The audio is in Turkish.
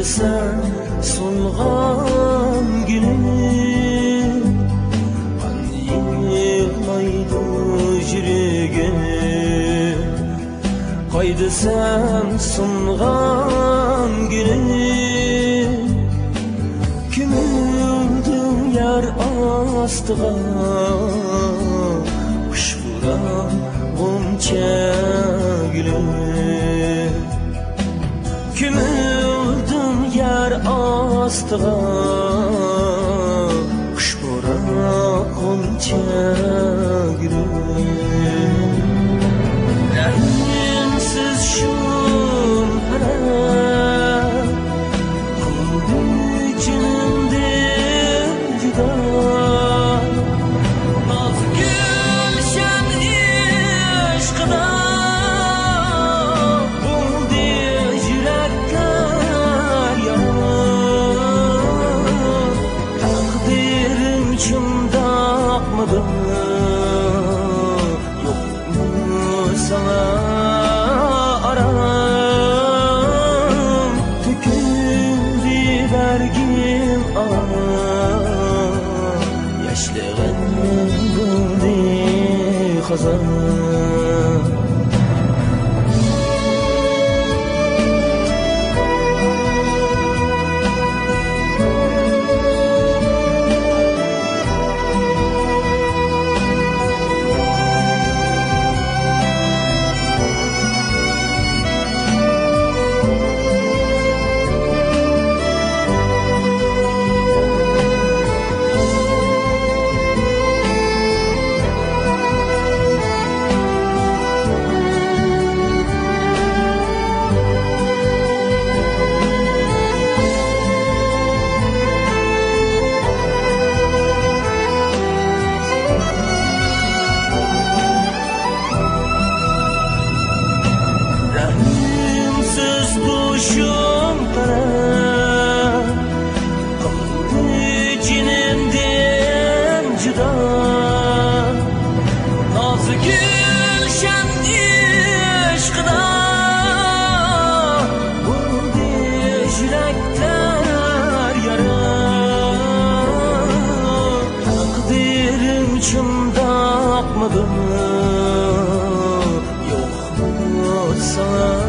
Kaydı sen solğan günüm, an yığmaydı yüreğim. Kaydı sen solğan günüm, kümüldüm yar astığa, kuş vuran gonca gülüm. Kümüldüm yar astığa, kuş vuran gonca gülüm. Rahimsiz şun haram, kuldu canımdan juda. Naz gülşen aşkına, buldu yürekler yanar. Takdirim çımdakmadı, yok mu sana aram. Tüküldü vergim ağam, yaşlığın buldu hazan. Rahimsiz kuşum kara, kaldı cinimden juda. Nazı gülşen aşkına, buldu yürekler yara. Takdirim çımdakmadı, yok mu sana